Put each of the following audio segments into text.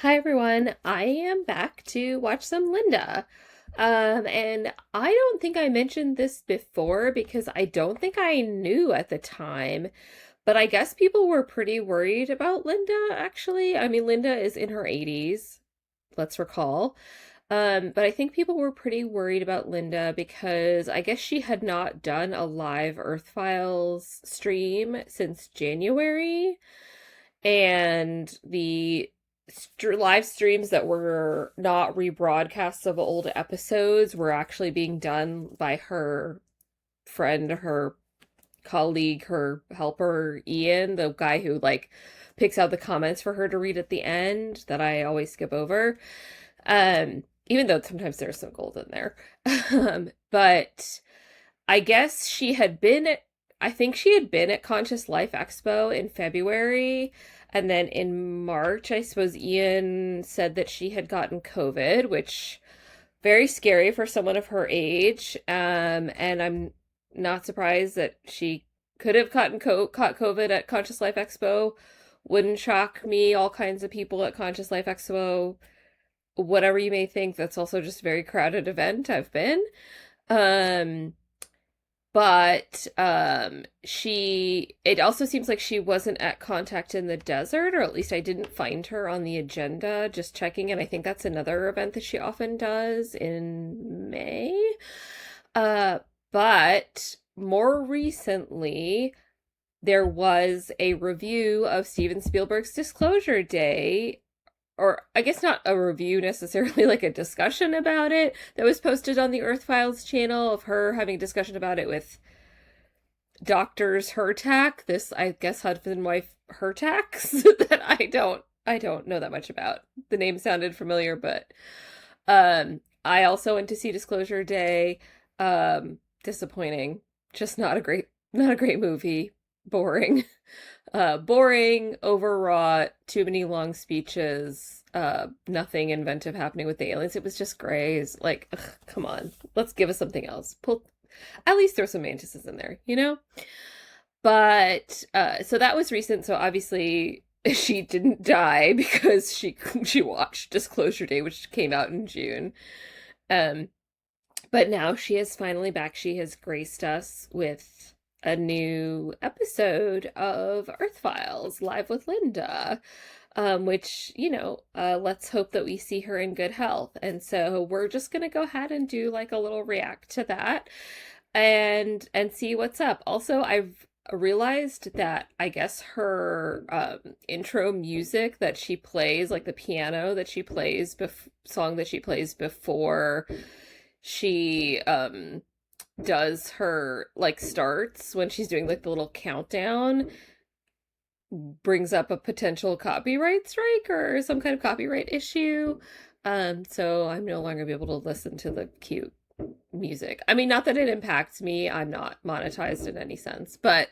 Hi everyone, I am back to watch some Linda. And I don't think I mentioned this before because I don't think I knew at the time, but I guess people were pretty worried about Linda actually. I mean, Linda is in her 80s, let's recall. But I think people were pretty worried about Linda because I guess she had not done a live Earth Files stream since January, and the live streams that were not rebroadcasts of old episodes were actually being done by her friend, her colleague, her helper, Ian, the guy who picks out the comments for her to read at the end that I always skip over. Even though sometimes there's some gold in there. But I guess I think she had been at Conscious Life Expo in February. And then in March, I suppose Ian said that she had gotten COVID, which very scary for someone of her age. And I'm not surprised that she could have caught COVID at Conscious Life Expo. Wouldn't shock me. All kinds of people at Conscious Life Expo, whatever you may think, that's also just a very crowded event. I've been. Um, but she it also seems like she wasn't at Contact in the Desert, or at least I didn't find her on the agenda, just checking, and I think that's another event that she often does in May. Uh but more recently there was a review of Steven Spielberg's Disclosure Day, or I guess not a review necessarily, like a discussion about it that was posted on the Earth Files channel of her having a discussion about it with doctors Hertak, this I guess husband and wife Hertaks that I don't know that much about. The name sounded familiar, but I also went to see Disclosure Day. Disappointing. Just not a great movie. Boring. Boring, overwrought, too many long speeches, nothing inventive happening with the aliens. It was just grays. Like, ugh, come on. Let's give us something else. At least throw some mantises in there, you know? But so that was recent, so obviously she didn't die because she watched Disclosure Day, which came out in June. Um, but now she is finally back. She has graced us with a new episode of Earth Files Live with Linda, which, let's hope that we see her in good health. And so we're just going to go ahead and do like a little react to that and see what's up. Also, I've realized that I guess her intro music that she plays, like the piano that she plays, song that she plays before she does her like starts when she's doing like the little countdown, brings up a potential copyright strike or some kind of copyright issue. So I'm no longer be able to listen to the cute music. I mean, not that it impacts me. I'm not monetized in any sense, but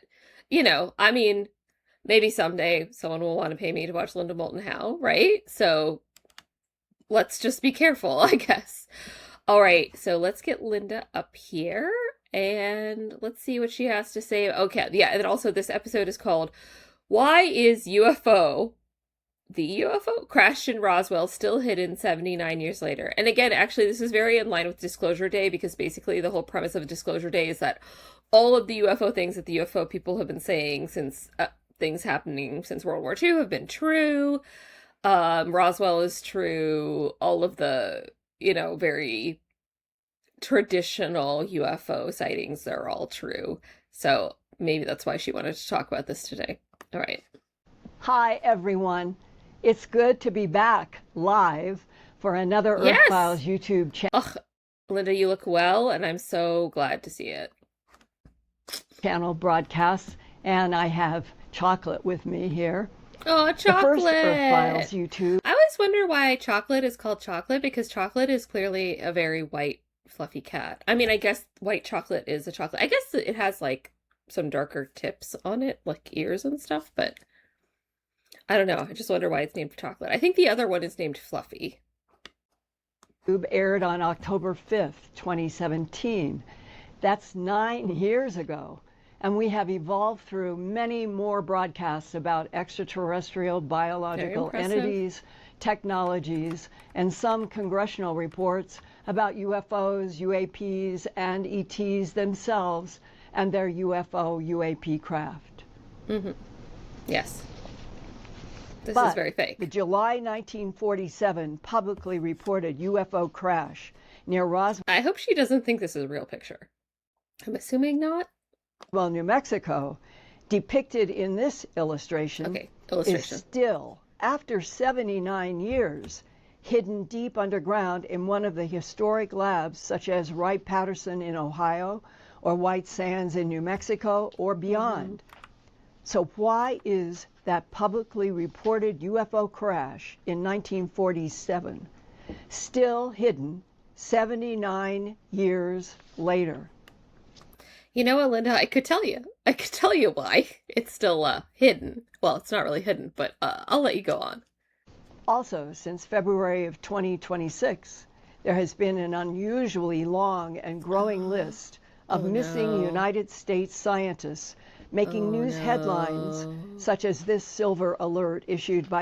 I mean, maybe someday someone will want to pay me to watch Linda Moulton Howe, right? So let's just be careful, I guess. All right, so let's get Linda up here and let's see what she has to say. Okay, yeah, and also this episode is called "Why is the UFO crashed in Roswell still hidden 79 years later?" And again, actually, this is very in line with Disclosure Day because basically the whole premise of Disclosure Day is that all of the UFO things that the UFO people have been saying since things happening since World War II have been true. Roswell is true. All of the, very traditional UFO sightings are all true. So maybe that's why she wanted to talk about this today. All right. Hi, everyone. It's good to be back live for another Earth Files Yes. YouTube Ugh, Linda, you look well, and I'm so glad to see it. channel broadcast, and I have chocolate with me here. Oh, The first Earth Files chocolate. YouTube. I always wonder why chocolate is called chocolate because chocolate is clearly a very white, fluffy cat. I mean, I guess white chocolate is a chocolate. I guess it has like some darker tips on it, like ears and stuff, but I don't know. I just wonder why it's named chocolate. I think the other one is named Fluffy. Aired on October 5th, 2017. That's 9 years ago. And we have evolved through many more broadcasts about extraterrestrial Very biological impressive. entities, technologies, and some congressional reports about UFOs, UAPs, and ETs themselves and their UFO UAP craft. Mm-hmm. Yes. This is But very the fake. July 1947 publicly reported UFO crash near Roswell, I hope she doesn't think this is a real picture. I'm assuming not. New Mexico, depicted in this illustration, Okay, is illustration. still, after 79 years, hidden deep underground in one of the historic labs such as Wright-Patterson in Ohio or White Sands in New Mexico or beyond. So why is that publicly reported UFO crash in 1947 still hidden 79 years later? You know what, Linda? I could tell you. I could tell you why. It's still hidden. Well, it's not really hidden, but I'll let you go on. Also, since February of 2026, there has been an unusually long and growing list of Oh missing no. United States scientists making Oh news headlines no. such as this silver alert issued by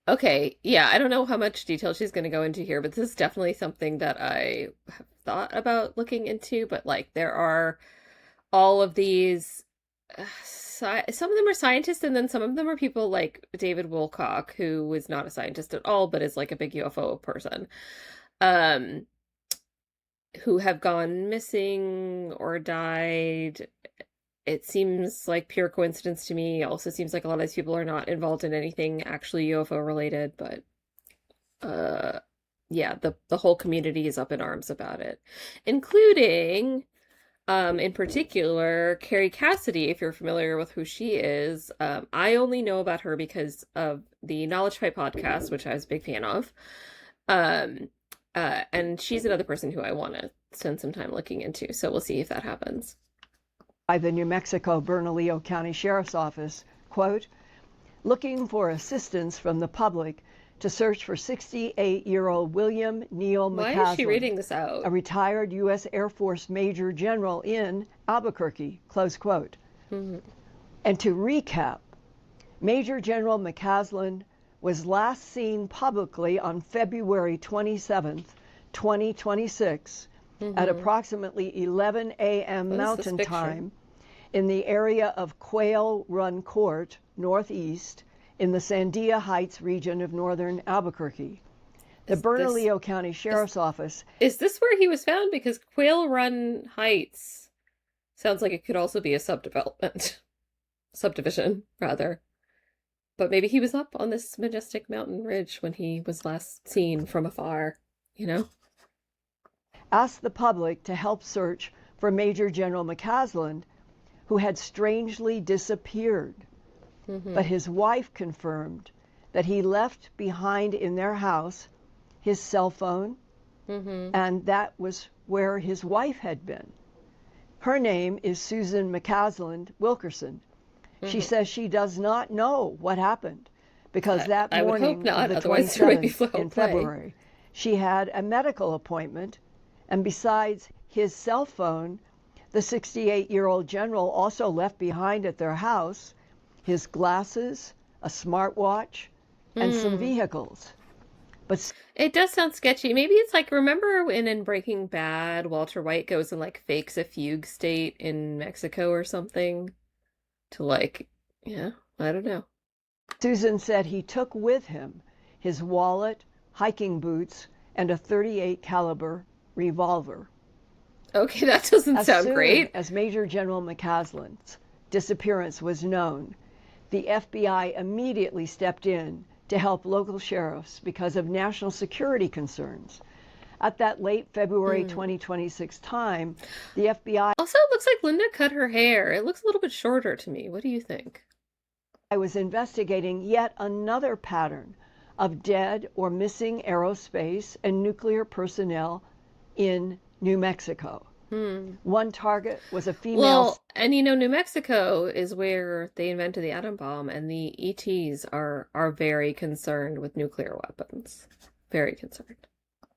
Okay, yeah, I don't know how much detail she's going to go into here, but this is definitely something that I have thought about looking into. But like, there are all of these, some of them are scientists, and then some of them are people like David Wilcock, who is not a scientist at all, but is like a big UFO person, um, who have gone missing or died. It seems like pure coincidence to me. Also seems like a lot of these people are not involved in anything actually UFO related, but uh yeah, the whole community is up in arms about it, including in particular Carrie Cassidy, if you're familiar with who she is. I only know about her because of the Knowledge Pipe podcast, which I was a big fan of. Um and she's another person who I want to spend some time looking into, so we'll see if that happens. the New Mexico Bernalillo County Sheriff's Office, quote, looking for assistance from the public to search for 68-year-old William Neal Why is she McCaslin, reading this out? a retired U.S. Air Force Major General in Albuquerque, close quote. Mm-hmm. And to recap, Major General McCaslin was last seen publicly on February 27, 2026, at Mm-hmm. approximately 11 a.m. What is this Mountain picture? Time in the area of Quail Run Court, northeast, in the Sandia Heights region of northern Albuquerque. The Is this Bernalillo County is Sheriff's Office is this where he was found? Because Quail Run Heights sounds like it could also be a subdevelopment, subdivision rather. But maybe he was up on this majestic mountain ridge when he was last seen from afar, you know? asked the public to help search for Major General McCaslin, who had strangely disappeared. Mm-hmm. But his wife confirmed that he left behind in their house his cell phone, Mm-hmm. and that was where his wife had been. Her name is Susan McCaslin Wilkerson. She Mm-hmm. says she does not know what happened because that I would hope morning of not, the otherwise there might be 27th foul in play. February, she had a medical appointment, and besides his cell phone, the 68-year-old general also left behind at their house his glasses, a smartwatch, and some Hmm. vehicles. But It does sound sketchy. Maybe it's like, remember when in Breaking Bad, Walter White goes and like fakes a fugue state in Mexico or something to like, yeah, I don't know. Susan said he took with him his wallet, hiking boots, and a .38 caliber revolver. Okay, that doesn't As sound soon great. as Major General McCaslin's disappearance was known, the FBI immediately stepped in to help local sheriffs because of national security concerns. At that late February Hmm. 2026 time, the FBI Also, it looks like Linda cut her hair. It looks a little bit shorter to me. What do you think? was investigating yet another pattern of dead or missing aerospace and nuclear personnel in New Mexico. Hmm. One target was a female. Well, and you know, New Mexico is where they invented the atom bomb, and the ETs are very concerned with nuclear weapons. Very concerned.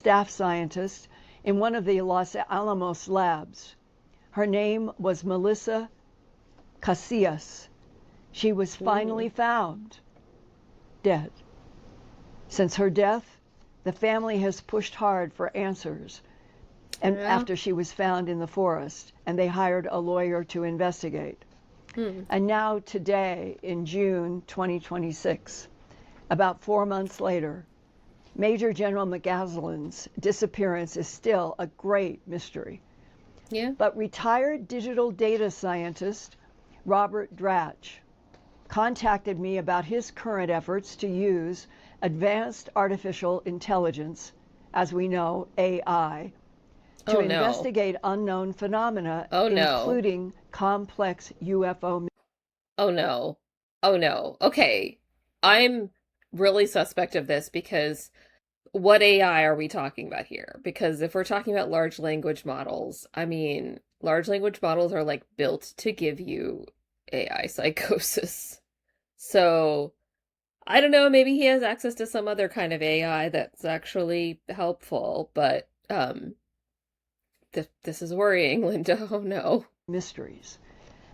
Staff scientist in one of the Los Alamos labs. Her name was Melissa Casillas. She was finally found dead. Since her death, the family has pushed hard for answers. And Yeah. after she was found in the forest, and they hired a lawyer to investigate. And now today, in June 2026, about 4 months later, Major General McCaslin's disappearance is still a great mystery. Yeah. But retired digital data scientist Robert Dratch contacted me about his current efforts to use advanced artificial intelligence, as we know, AI, to Oh no. investigate unknown phenomena, Oh no. including complex UFO. Oh no. Oh no. Okay. I'm really suspect of this because what AI are we talking about here? Because if we're talking about large language models, I mean, large language models are like built to give you AI psychosis. So, I don't know, maybe he has access to some other kind of AI that's actually helpful, but this is worrying, Linda. Oh no. Mysteries.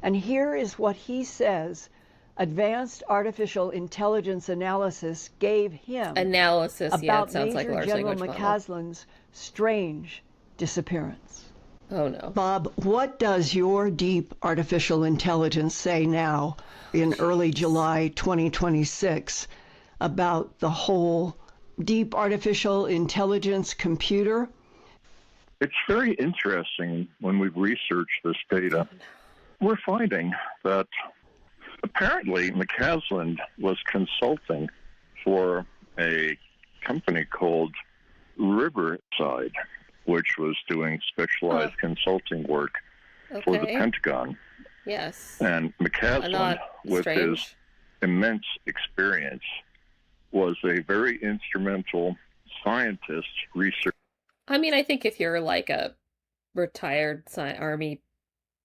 And here is what he says advanced artificial intelligence analysis gave him Analysis, yeah, it about sounds like a Major large General language model. McCaslin's strange disappearance. Oh no. Bob, what does your deep artificial intelligence say now in early July 2026 about the whole deep artificial intelligence computer? It's very interesting when we've researched this data. We're finding that apparently McCaslin was consulting for a company called Riverside, which was doing specialized consulting work for the Pentagon. Yes. And McCaslin, with his immense experience, was a very instrumental scientist, researcher. I mean, I think if you're like a retired army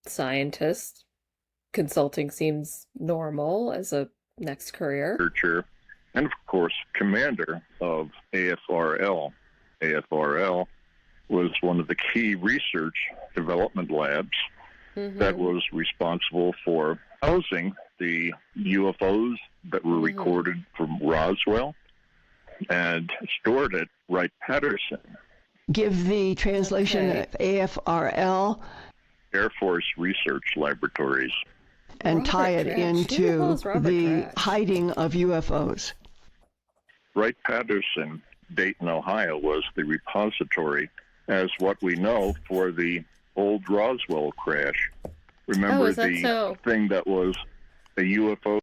scientist, consulting seems normal as a next career. And of course, commander of AFRL. AFRL was one of the key research development labs that was responsible for housing the UFOs that were recorded from Roswell and stored at Wright-Patterson. Give the translation of AFRL. Air Force Research Laboratories. And tie it into the hiding of UFOs. Wright-Patterson, Dayton, Ohio, was the repository, as what we know, for the old Roswell crash. Remember the thing that was a UFO?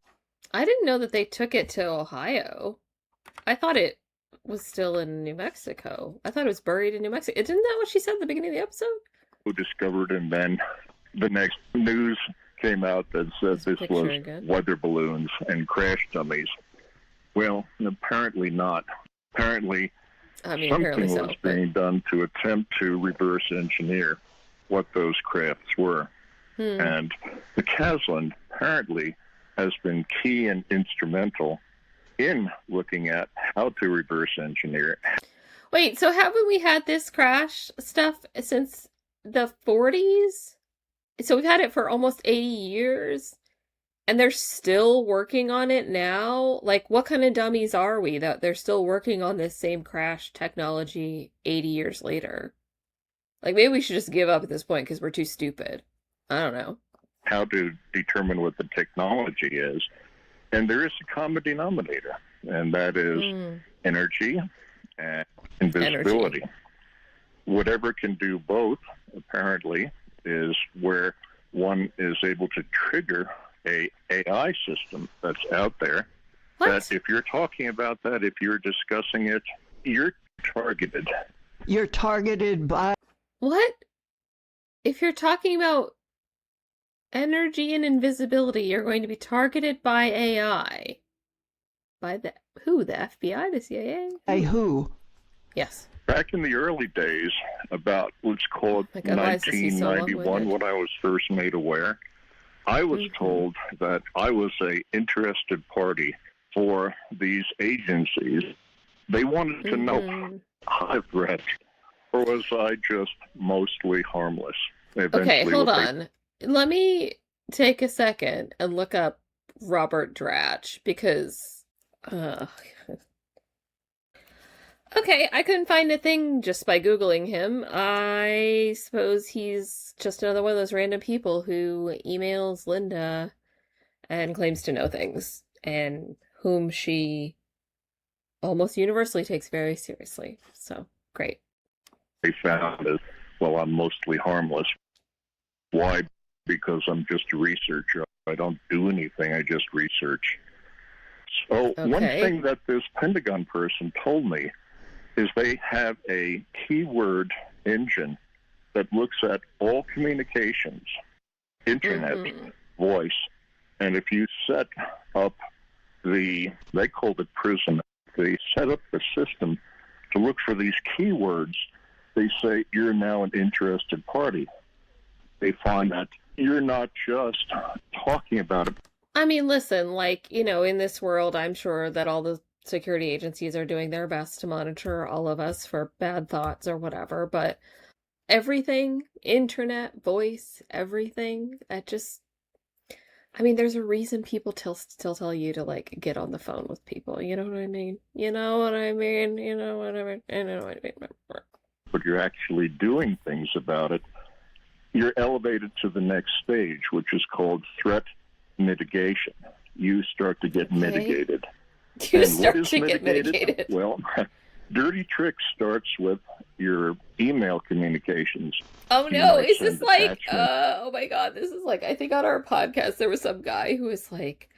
I didn't know that they took it to Ohio. I thought it was still in New Mexico. I thought it was buried in New Mexico. Isn't that what she said at the beginning of the episode? Who discovered, and then the next news came out that said this was weather balloons and crash dummies. Well, apparently not. Apparently, something was being done to attempt to reverse engineer what those crafts were. And McCaslin apparently has been key and instrumental in looking at how to reverse engineer it. Wait, so haven't we had this crash stuff since the 40s? So we've had it for almost 80 years, and they're still working on it now? Like, what kind of dummies are we that they're still working on this same crash technology 80 years later? Like, maybe we should just give up at this point because we're too stupid. I don't know. How to determine what the technology is. And there is a common denominator, and that is energy and invisibility. Whatever can do both, apparently, is where one is able to trigger a AI system that's out there. What? That if you're talking about that, if you're discussing it, you're targeted. You're targeted by... What? If you're talking about energy and invisibility, you're going to be targeted by AI. By the who? The FBI? The CIA? By who? Yes. Back in the early days, about, let's call it 1991, when I was first made aware, I was told that I was a interested party for these agencies. They wanted to know I've read, or was I just mostly harmless? Okay, hold on. Let me take a second and look up Robert Dratch because, okay, I couldn't find a thing just by Googling him. I suppose he's just another one of those random people who emails Linda and claims to know things, and whom she almost universally takes very seriously. So, great. They found is, well, I'm mostly harmless. Why? Because I'm just a researcher. I don't do anything, I just research. So one thing that this Pentagon person told me is they have a keyword engine that looks at all communications, internet, voice, and if you set up they called it PRISM, they set up the system to look for these keywords. They say you're now an interested party. They find that you're not just talking about it. I mean, listen, like, in this world, I'm sure that all the security agencies are doing their best to monitor all of us for bad thoughts or whatever, but everything, internet, voice, everything, there's a reason people still tell you to, like, get on the phone with people. You know what I mean? You know what I mean? You know what I mean? I know what I mean. But you're actually doing things about it. You're elevated to the next stage, which is called threat mitigation. You start to get mitigated. You start to get mitigated. Well, dirty trick starts with your email communications. Oh no, is this like, oh my God, this is like, I think on our podcast there was some guy who was like,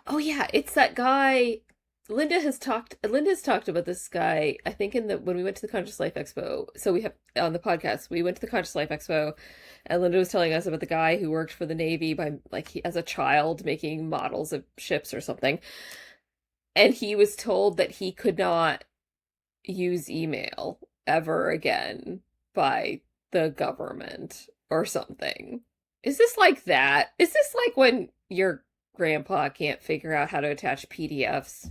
oh yeah, it's that guy. Linda has talked about this guy, I think when we went to the Conscious Life Expo. So we have on the podcast, we went to the Conscious Life Expo and Linda was telling us about the guy who worked for the Navy as a child making models of ships or something. And he was told that he could not use email ever again by the government or something. Is this like that? Is this like when your grandpa can't figure out how to attach PDFs?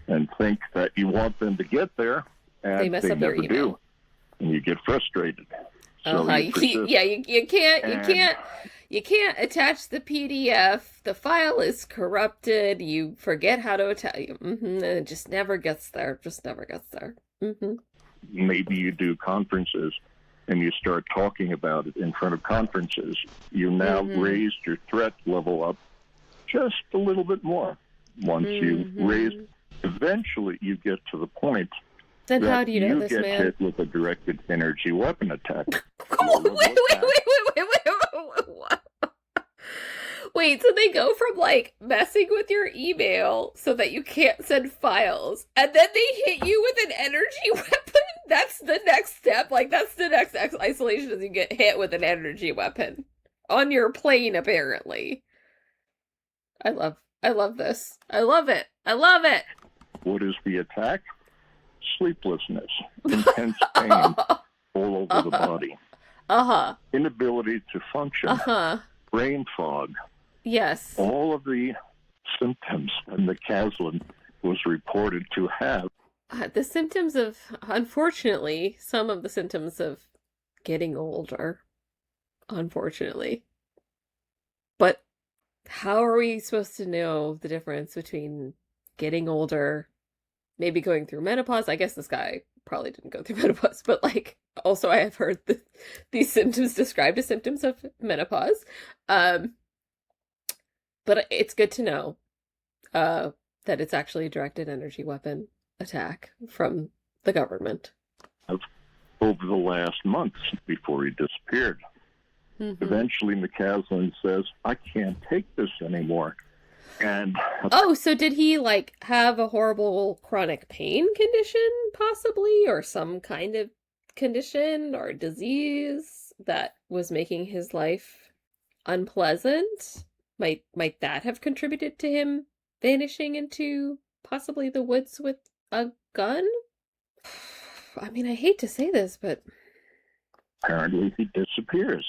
And think that you want them to get there, and they mess up your email. Do, and you get frustrated. So you can't attach the PDF. The file is corrupted. You forget how to attach. And it just never gets there. Maybe you do conferences, and you start talking about it in front of conferences. You now raised your threat level up just a little bit more. Once you raise, eventually you get to the point then how do you know this, man? You get hit with a directed energy weapon attack. Wait. What? Wait, so they go from, like, messing with your email so that you can't send files, and then they hit you with an energy weapon? That's the next step? Like, that's the next isolation is you get hit with an energy weapon. On your plane, apparently. I love this. I love it. What is the attack? Sleeplessness, intense pain all over the body, inability to function, brain fog. Yes. All of the symptoms that McCaslin was reported to have. The symptoms of, unfortunately, some of the symptoms of getting older, unfortunately. But how are we supposed to know the difference between getting older, maybe going through menopause? I guess this guy probably didn't go through menopause, but, like, also I have heard these symptoms described as symptoms of menopause. But it's good to know that it's actually a directed energy weapon attack from the government. Over the last months before he disappeared. Eventually McCaslin says, I can't take this anymore. And so did he, like, have a horrible chronic pain condition, possibly, or some kind of condition or disease that was making his life unpleasant? Might that have contributed to him vanishing into possibly the woods with a gun? I mean, I hate to say this, but apparently he disappears.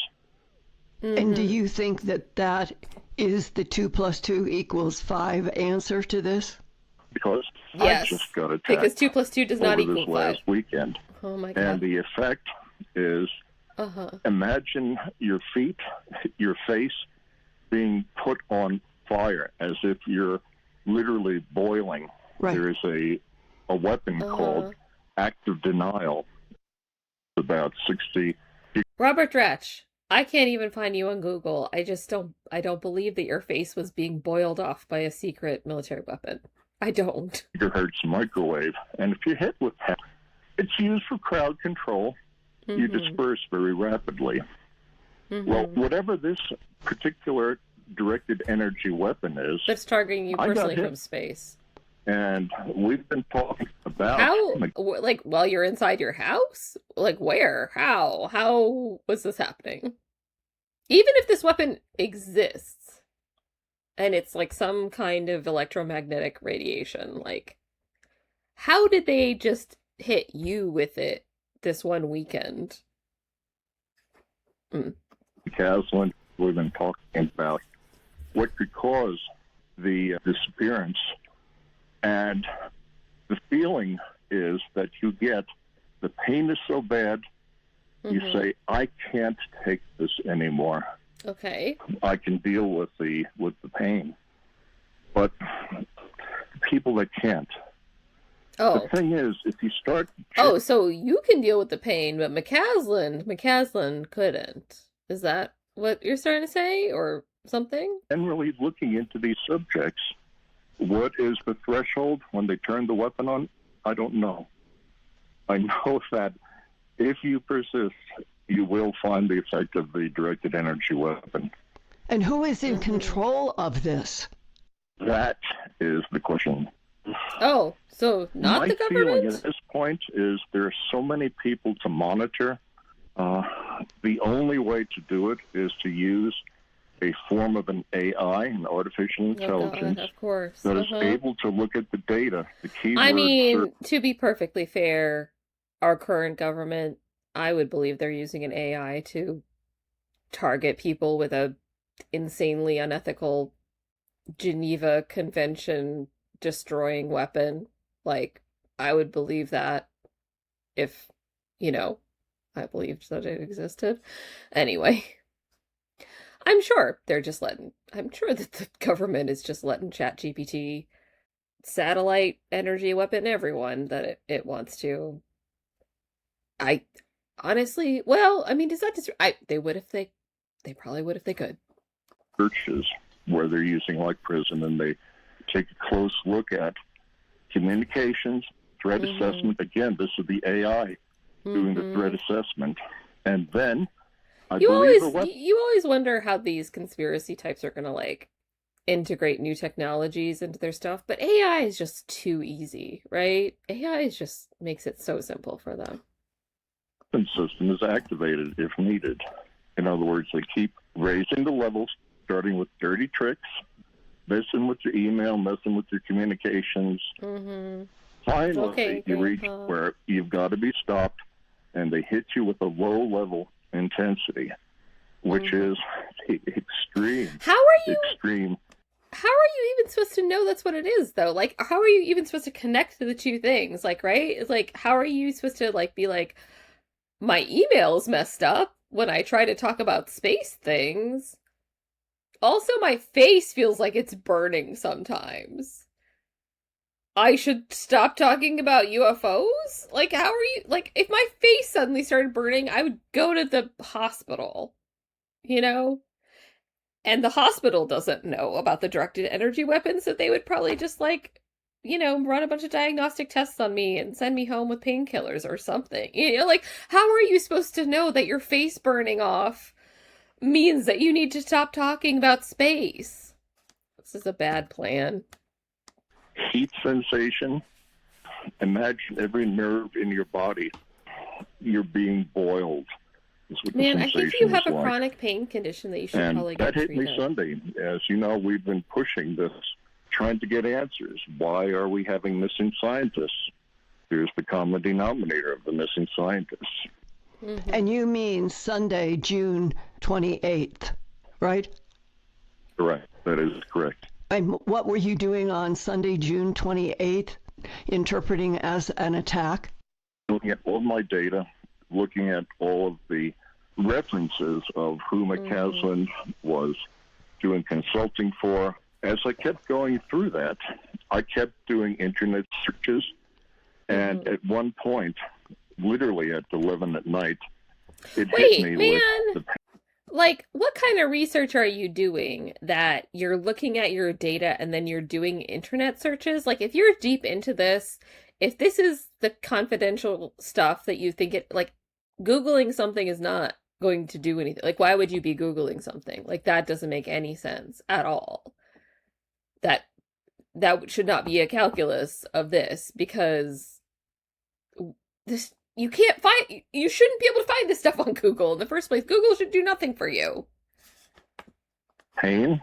And do you think that is the 2 + 2 = 5 answer to this? Because yes, I just got attacked. Because 2 + 2 does not equal 5. Last weekend. Oh my God. And the effect is, imagine your feet, your face, being put on fire as if you're literally boiling. Right. There is a weapon called active denial. About 60. Robert Dratch, I can't even find you on Google. I don't believe that your face was being boiled off by a secret military weapon. I don't. Gigahertz microwave, and if you hit with that, it's used for crowd control. Mm-hmm. You disperse very rapidly. Mm-hmm. Well, whatever this particular directed energy weapon is, that's targeting you personally from space. And we've been talking about how, like, while you're inside your house? Like, where? How was this happening? Even if this weapon exists, and it's like some kind of electromagnetic radiation, like, how did they just hit you with it this one weekend? Caslin, we've been talking about what could cause the disappearance. And the feeling is that you get, the pain is so bad, you say, I can't take this anymore. Okay. I can deal with the pain. But people that can't. Oh. The thing is, if you start... Oh, so you can deal with the pain, but McCaslin couldn't. Is that what you're starting to say, or something? Generally looking into these subjects, what is the threshold when they turn the weapon on? I don't know. I know that if you persist, you will find the effect of the directed energy weapon. And who is in control of this? That is the question. Oh, so not the government? My feeling at this point is there are so many people to monitor. The only way to do it is to use a form of an AI, an artificial intelligence, of course. that is able to look at the data, the keywords. I mean, to be perfectly fair, our current government, I would believe they're using an AI to target people with a insanely unethical Geneva Convention destroying weapon. Like, I would believe that if, I believed that it existed. Anyway. I'm sure that the government is just letting ChatGPT satellite energy weapon everyone that it wants to. I honestly, well, I mean, does that just, they probably would if they could. Churches where they're using like PRISM, and they take a close look at communications, threat assessment. Again, this is the AI doing the threat assessment. And then you always wonder how these conspiracy types are going to like integrate new technologies into their stuff, but AI is just too easy, right? AI just makes it so simple for them. The system is activated if needed. In other words, they keep raising the levels, starting with dirty tricks, messing with your email, messing with your communications. Finally, you reach where you've got to be stopped, and they hit you with a low-level intensity, which is extreme. How are you even supposed to know that's what it is, though? Like, how are you even supposed to connect the two things? Like, right? It's like, how are you supposed to like be like, my email's messed up when I try to talk about space things? Also, my face feels like it's burning sometimes. I should stop talking about UFOs? Like, how are you... Like, if my face suddenly started burning, I would go to the hospital. And the hospital doesn't know about the directed energy weapons, so they would probably just, like, run a bunch of diagnostic tests on me and send me home with painkillers or something. Like, how are you supposed to know that your face burning off means that you need to stop talking about space? This is a bad plan. Heat sensation. Imagine every nerve in your body. You're being boiled. Man, I think you have a chronic pain condition that you should probably get treated. That hit me Sunday. As you know, we've been pushing this, trying to get answers. Why are we having missing scientists? Here's the common denominator of the missing scientists. And you mean Sunday, June 28th, right? Correct. That is correct. And what were you doing on Sunday, June 28th, interpreting as an attack? Looking at all my data, looking at all of the references of who McCaslin was doing consulting for. As I kept going through that, I kept doing internet searches. And at one point, literally at 11 at night, it hit me with the... Like, what kind of research are you doing that you're looking at your data and then you're doing internet searches? Like, if you're deep into this, if this is the confidential stuff that you think it, like, Googling something is not going to do anything. Like, why would you be Googling something? Like, that doesn't make any sense at all. That should not be a calculus of this, because this, you shouldn't be able to find this stuff on Google in the first place. Google should do nothing for you. Pain,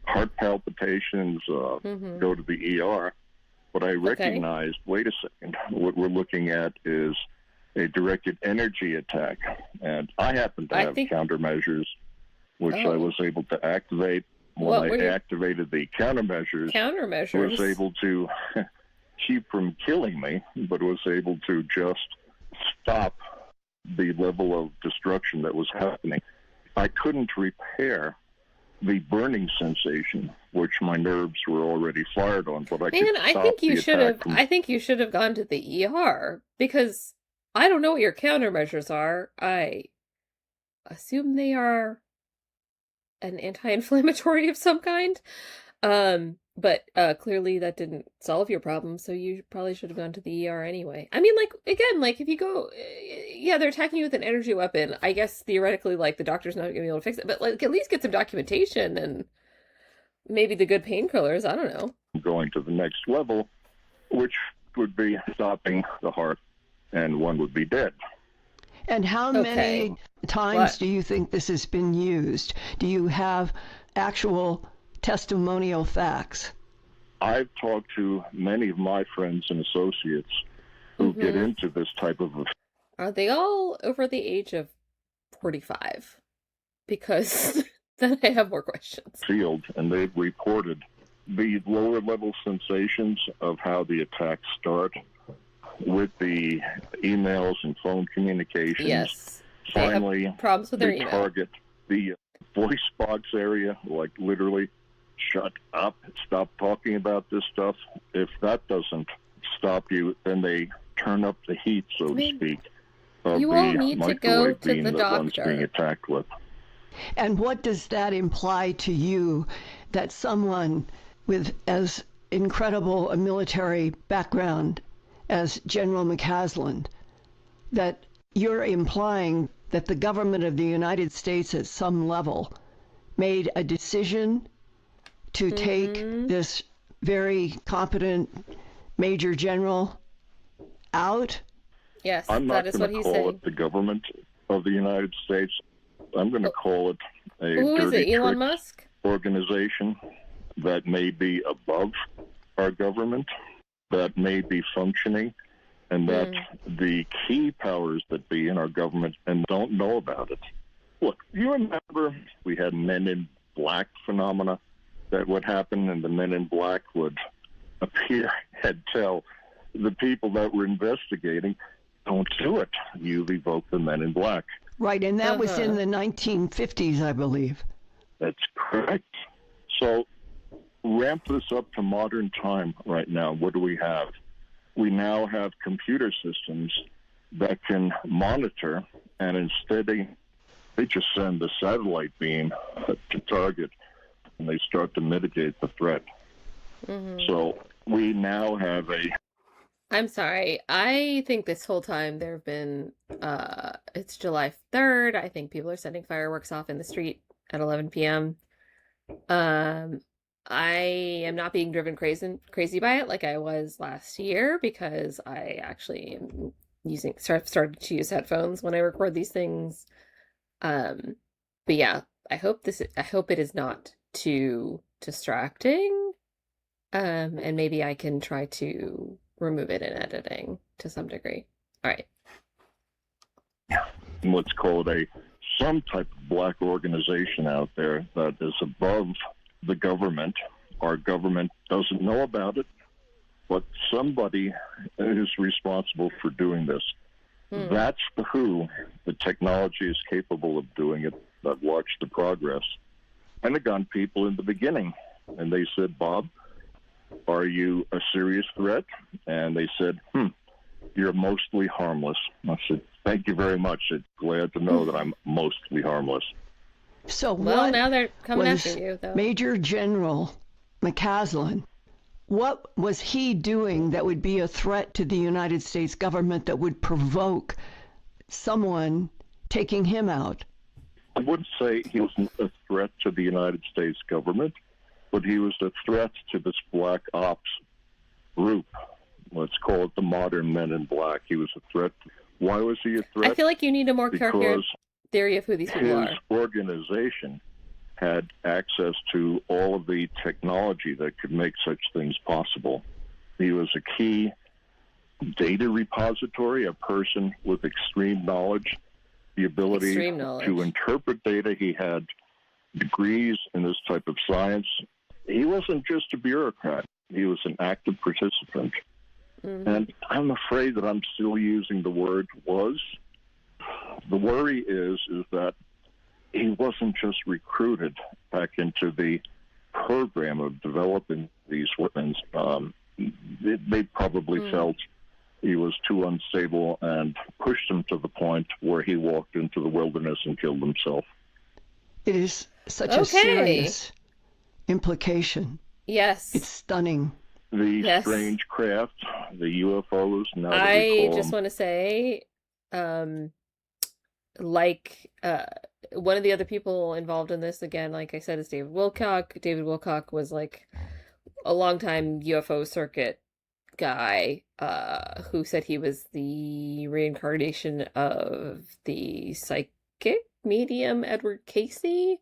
heart palpitations, go to the ER. But I recognized, wait a second, what we're looking at is a directed energy attack. And I happen to have countermeasures, which I was able to activate. When I activated the countermeasures, was able to keep from killing me, but was able to just stop the level of destruction that was happening. I couldn't repair the burning sensation, which my nerves were already fired on, but I could stop I think you should have gone to the ER, because I don't know what your countermeasures are. I assume they are an anti-inflammatory of some kind. But clearly that didn't solve your problem, so you probably should have gone to the ER anyway. I mean, like, again, like, if you go, yeah, they're attacking you with an energy weapon. I guess theoretically, like, the doctor's not going to be able to fix it, but, like, at least get some documentation and maybe the good painkillers. I don't know. Going to the next level, which would be stopping the heart, and one would be dead. And how many times do you think this has been used? Do you have actual testimonial facts? I've talked to many of my friends and associates who get into this type of... Are they all over the age of 45? Because then I have more questions. Field, and they've reported the lower level sensations of how the attacks start with the emails and phone communications. Yes. Finally, problems with their email. Target the voice box area, like literally, shut up, stop talking about this stuff. If that doesn't stop you, then they turn up the heat, so to speak, of you all need to go to the doctor. Being attacked with. And what does that imply to you, that someone with as incredible a military background as General McCaslin, that you're implying that the government of the United States at some level made a decision to take this very competent Major General out? Yes, I'm not going to call it the government of the United States. I'm going to call it a Who is it, Elon Musk? Organization that may be above our government, that may be functioning, and that the key powers that be in our government and don't know about it. Look, you remember we had Men in Black phenomena that would happen, and the Men in Black would appear and tell the people that were investigating, don't do it. You've evoked the Men in Black. Right, and that was in the 1950s, I believe. That's correct. So ramp this up to modern time right now. What do we have? We now have computer systems that can monitor, and instead they just send the satellite beam to target, and they start to mitigate the threat. So we now have I'm sorry. I think this whole time there have been, it's July 3rd. I think people are setting fireworks off in the street at 11 p.m. I am not being driven crazy by it like I was last year, because I actually am started to use headphones when I record these things. But yeah, I hope it is not too distracting. And maybe I can try to remove it in editing to some degree. All right. Let's call it some type of black organization out there that is above the government. Our government doesn't know about it, but somebody is responsible for doing this. That's who the technology is capable of doing it. I've watched the progress. Pentagon people in the beginning. And they said, Bob, are you a serious threat? And they said, you're mostly harmless. I said, thank you very much. It's glad to know that I'm mostly harmless. So well, now they're coming was after you, though. Major General McCaslin, what was he doing that would be a threat to the United States government that would provoke someone taking him out? I wouldn't say he was a threat to the United States government, but he was a threat to this Black Ops group. Let's call it the modern Men in Black. He was a threat. Why was he a threat? I feel like you need a more coherent theory of who these people are. His organization had access to all of the technology that could make such things possible. He was a key data repository, a person with extreme knowledge, the ability to interpret data. He had degrees in this type of science. He wasn't just a bureaucrat. He was an active participant. Mm-hmm. And I'm afraid that I'm still using the word was. The worry is that he wasn't just recruited back into the program of developing these weapons. They probably felt he was too unstable and pushed him to the point where he walked into the wilderness and killed himself. It is such a serious implication. Yes. It's stunning. The strange craft, the UFOs. Now I just want to say, one of the other people involved in this, again, like I said, is David Wilcock. David Wilcock was like a longtime UFO circuit guy who said he was the reincarnation of the psychic medium Edward Casey.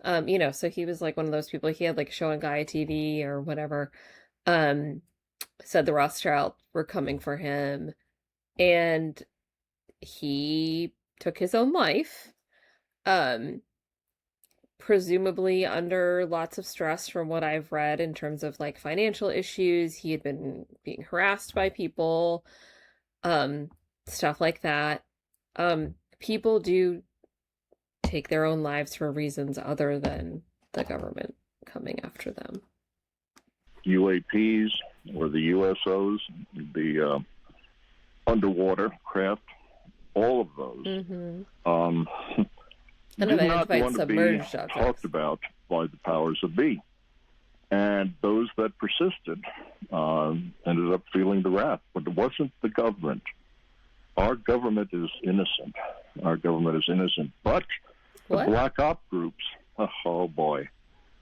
So he was like one of those people. He had like a show on Gaia TV or whatever. Said the Rothschild were coming for him, and he took his own life, presumably under lots of stress from what I've read in terms of like financial issues. He had been being harassed by people, stuff like that. People do take their own lives for reasons other than the government coming after them. UAPs or the USOs, the underwater craft, all of those do not want to be talked about by the powers that be. And those that persisted ended up feeling the wrath. But it wasn't the government. Our government is innocent. But the Black Op groups, oh boy,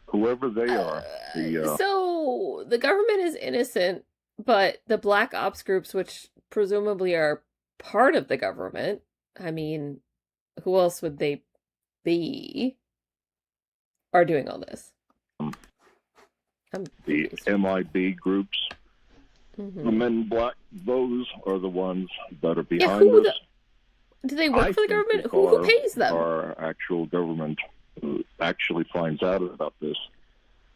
whoever they are. So the government is innocent, but the Black Ops groups, which presumably are part of the government, I mean, who else would they be, are doing all this? The MIB groups, the Men in Black, those are the ones that are behind this. Do they work for the government? Who pays them? Our actual government actually finds out about this,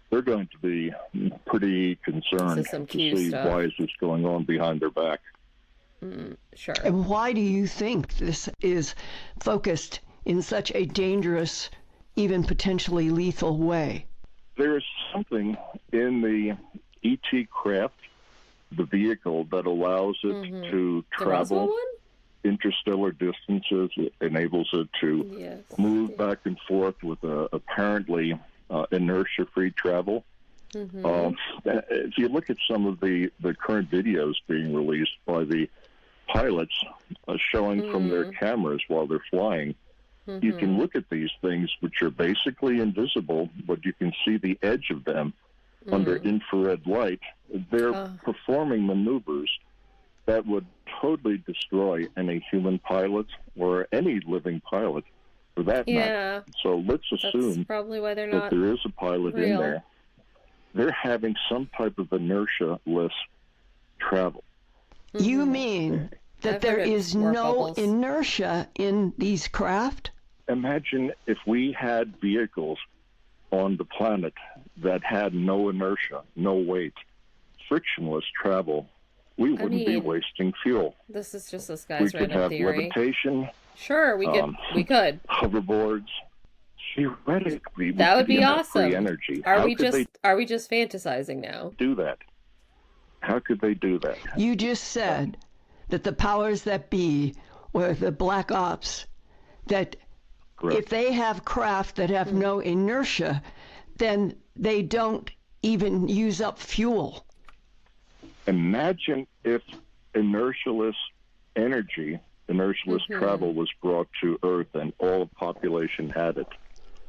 they're going to be pretty concerned to see why is this going on behind their back. Sure. And why do you think this is focused in such a dangerous, even potentially lethal way? There is something in the ET craft, the vehicle, that allows it to travel interstellar distances. It enables it to move back and forth with apparently inertia-free travel. If you look at some of the current videos being released by the pilots showing from their cameras while they're flying, you can look at these things which are basically invisible, but you can see the edge of them under infrared light. They're performing maneuvers that would totally destroy any human pilot or any living pilot for that matter. So let's assume that's probably why they're not that there is a pilot in there. They're having some type of inertia-less travel. You mean that there is no inertia in these craft? Imagine if we had vehicles on the planet that had no inertia, no weight, frictionless travel. We wouldn't be wasting fuel. This is just this guy's random theory. We could have levitation. Sure, we could. Hoverboards, theoretically, That would be free awesome. energy. Are we just fantasizing now? Do that? How could they do that? You just said that the powers that be, or the black ops, that Correct. if they have craft that have no inertia, then they don't even use up fuel. Imagine if inertialess energy, inertialess travel was brought to Earth and all the population had it.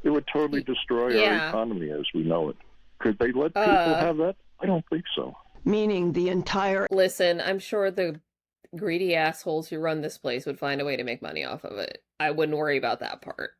It would totally destroy our economy as we know it. Could they let people have that? I don't think so. Meaning the entire... Listen, I'm sure the greedy assholes who run this place would find a way to make money off of it. I wouldn't worry about that part.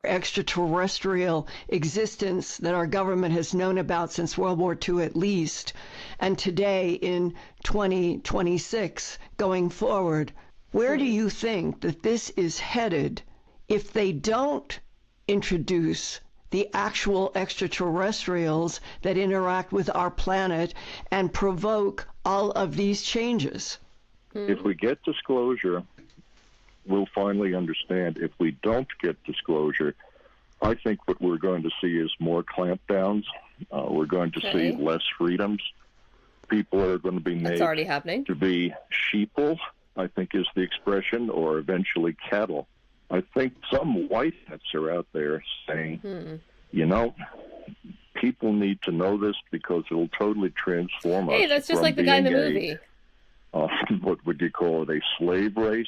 Extraterrestrial existence that our government has known about since World War II at least, and today in 2026 going forward, where do you think that this is headed if they don't introduce the actual extraterrestrials that interact with our planet and provoke all of these changes? If we get disclosure, we'll finally understand. If we don't get disclosure, I think what we're going to see is more clampdowns. We're going to see less freedoms. People are going to be made already happening. To be sheeple, I think is the expression, or eventually cattle. I think some whiteheads are out there saying, you know, people need to know this because it'll totally transform us. Hey, that's just like the guy in the movie. What would you call it? A slave race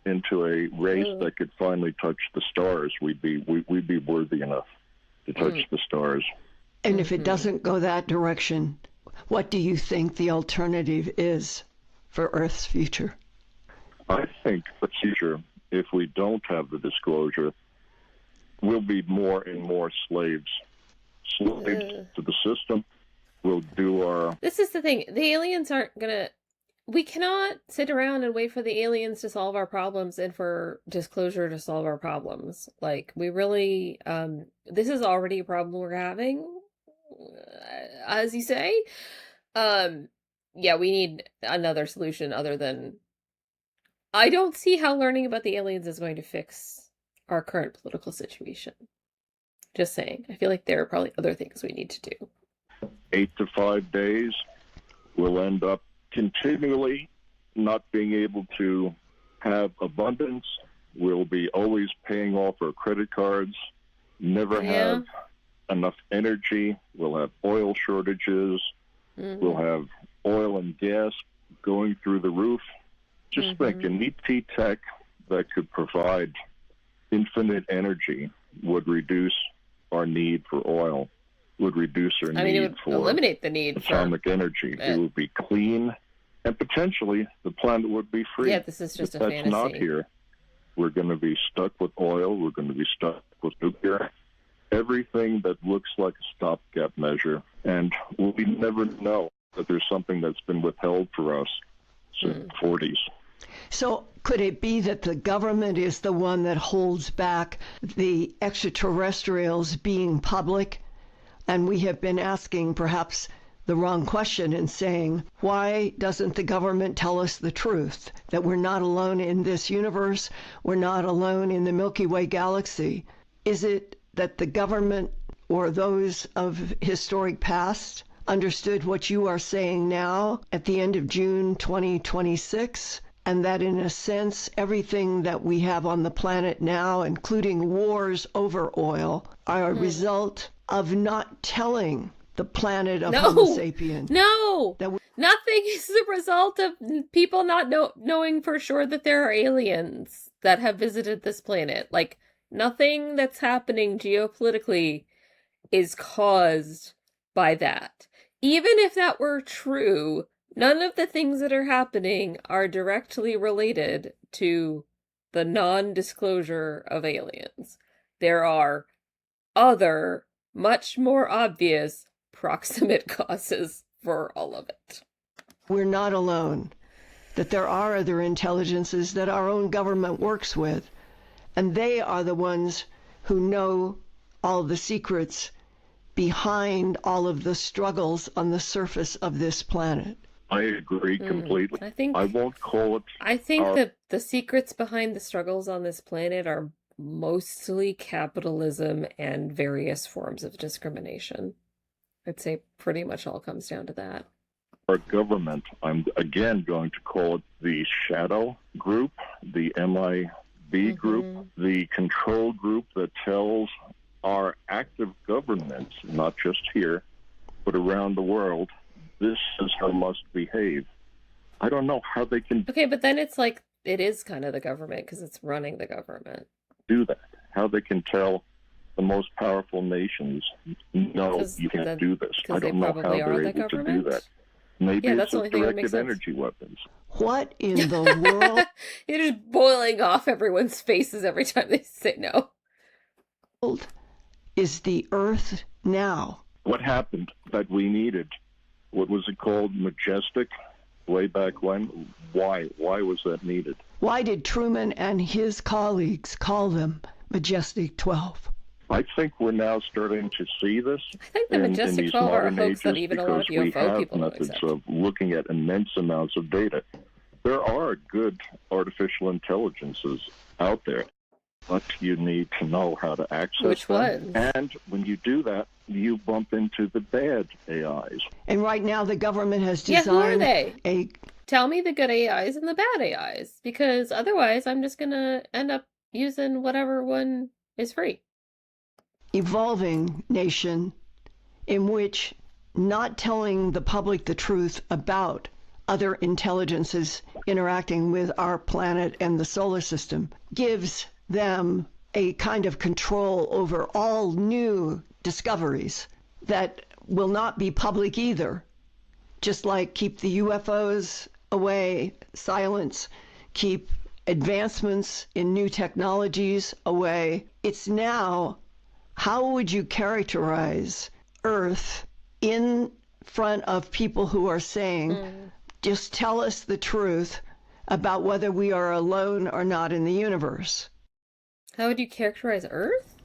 into a race that could finally touch the stars. We'd be worthy enough to touch the stars. And if it doesn't go that direction, what do you think the alternative is for Earth's future? I think the future, if we don't have the disclosure, will be more and more slaves. Slaves to the system. We'll do our... This is the thing. The aliens aren't going to... We cannot sit around and wait for the aliens to solve our problems and for disclosure to solve our problems. Like, we really... this is already a problem we're having, as you say. Yeah, we need another solution other than... I don't see how learning about the aliens is going to fix our current political situation. Just saying. I feel like there are probably other things we need to do. 8 to 5 days, we'll end up continually not being able to have abundance. We'll be always paying off our credit cards, never have enough energy. We'll have oil shortages. We'll have oil and gas going through the roof. Just think, an ET tech that could provide infinite energy would reduce our need for oil, would reduce our need it would for eliminate the need atomic energy. It would be clean, and potentially the planet would be free. Yeah, this is just a fantasy. That's not here. We're going to be stuck with oil. We're going to be stuck with nuclear. Everything that looks like a stopgap measure, and we never know that there's something that's been withheld for us since the 40s. So could it be that the government is the one that holds back the extraterrestrials being public? And we have been asking perhaps the wrong question and saying, why doesn't the government tell us the truth? That we're not alone in this universe, we're not alone in the Milky Way galaxy. Is it that the government or those of historic past understood what you are saying now at the end of June 2026? And that in a sense, everything that we have on the planet now, including wars over oil, are a result of not telling the planet of Homo sapiens. No! Nothing is the result of people not knowing for sure that there are aliens that have visited this planet. Like, nothing that's happening geopolitically is caused by that. Even if that were true, none of the things that are happening are directly related to the non-disclosure of aliens. There are other, much more obvious, proximate causes for all of it. We're not alone. That there are other intelligences that our own government works with, and they are the ones who know all the secrets behind all of the struggles on the surface of this planet. I agree completely. I won't call it... I think that the secrets behind the struggles on this planet are mostly capitalism and various forms of discrimination. I'd say pretty much all comes down to that. Our government, I'm again going to call it the shadow group, the MIB group, the control group that tells our active governments, not just here, but around the world, this is how must behave. I don't know how they can... Okay, but then it's like, it is kind of the government because it's running the government. Do that. How they can tell the most powerful nations, no, you can't do this. I don't know how they're able to do that. Maybe it's just directed energy weapons. What in the world? You're just boiling off everyone's faces every time they say no. Is the Earth now? What happened that we needed? What was it called? Majestic? Way back when? Why? Why was that needed? Why did Truman and his colleagues call them Majestic 12? I think we're now starting to see this. I think the Majestic 12 are a hoax that even a lot of UFO people don't accept. Because we have methods of looking at immense amounts of data. There are good artificial intelligences out there, but you need to know how to access them. Which ones? And when you do that, you bump into the bad AIs. And right now the government has designed who are they? Tell me the good AIs and the bad AIs, because otherwise I'm just going to end up using whatever one is free. Evolving nation in which not telling the public the truth about other intelligences interacting with our planet and the solar system gives them a kind of control over all new discoveries that will not be public either. Just like keep the UFOs away, silence, keep advancements in new technologies away. It's now, how would you characterize Earth in front of people who are saying, just tell us the truth about whether we are alone or not in the universe? How would you characterize Earth?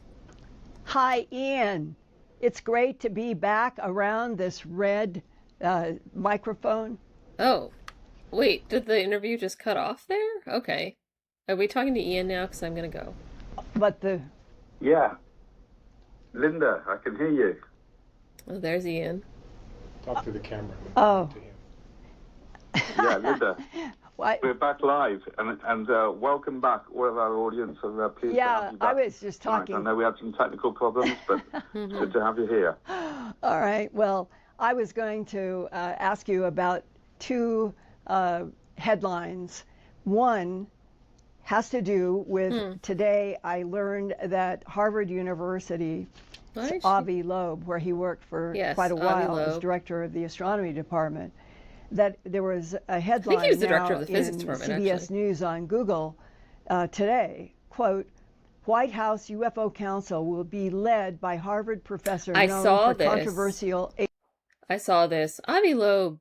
Hi, Ian. It's great to be back around this red microphone. Oh, wait, did the interview just cut off there? Okay. Are we talking to Ian now? Because I'm going to go. But the... Yeah. Linda, I can hear you. Oh, there's Ian. Talk to the camera. Oh. Yeah, Linda. What? We're back live, and welcome back, all of our audience. And pleased to have you back. I was just talking. I know we had some technical problems, but good to have you here. All right. Well, I was going to ask you about two headlines. One has to do with today I learned that Harvard University, Avi Loeb, where he worked for quite a while as director of the astronomy department, that there was a headline I think he was the director now of the physics in department, CBS actually. News on Google today, quote, White House UFO Council will be led by Harvard professor known for controversial... I saw this. Avi Loeb,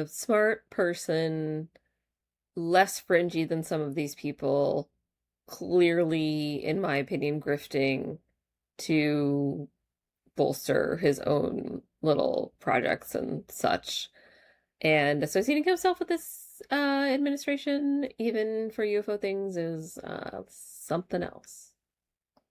smart person, less fringy than some of these people, clearly, in my opinion, grifting to bolster his own little projects and such, and associating himself with this administration, even for UFO things, is something else.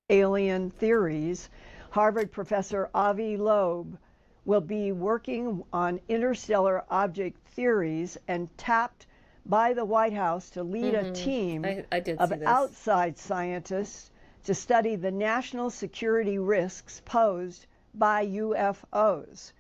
Alien theories. Harvard professor Avi Loeb will be working on interstellar object theories and tapped by the White House to lead a team of outside scientists to study the national security risks posed by UFOs.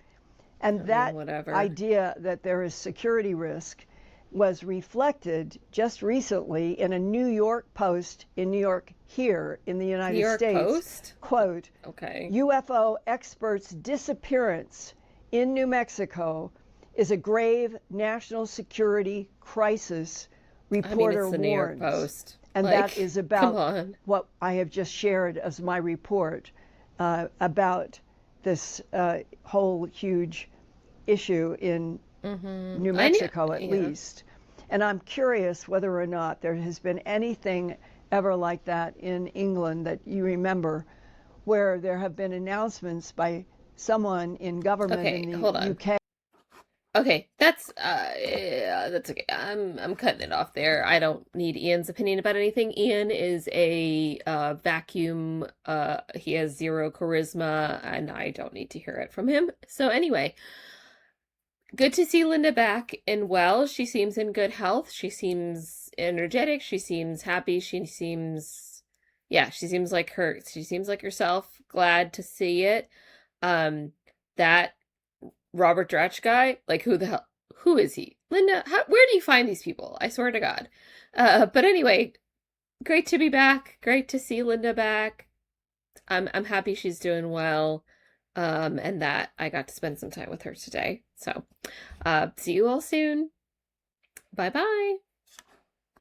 And that idea that there is security risk was reflected just recently in a New York Post in New York here in the United States. Post? Quote, UFO experts' disappearance in New Mexico is a grave national security crisis, reporter warns. New York Post. And that is about what I have just shared as my report about this whole huge issue in New Mexico, at least. And I'm curious whether or not there has been anything ever like that in England that you remember, where there have been announcements by someone in government in the UK. Okay, that's okay. I'm cutting it off there. I don't need Ian's opinion about anything. Ian is a vacuum. He has zero charisma, and I don't need to hear it from him. So anyway, good to see Linda back and well. She seems in good health. She seems energetic. She seems happy. Yeah, she seems like herself. Glad to see it. That Robert Dratch guy, like who is he? Linda, where do you find these people? I swear to God. But anyway, great to be back. Great to see Linda back. I'm happy she's doing well. And that I got to spend some time with her today. So, see you all soon. Bye bye.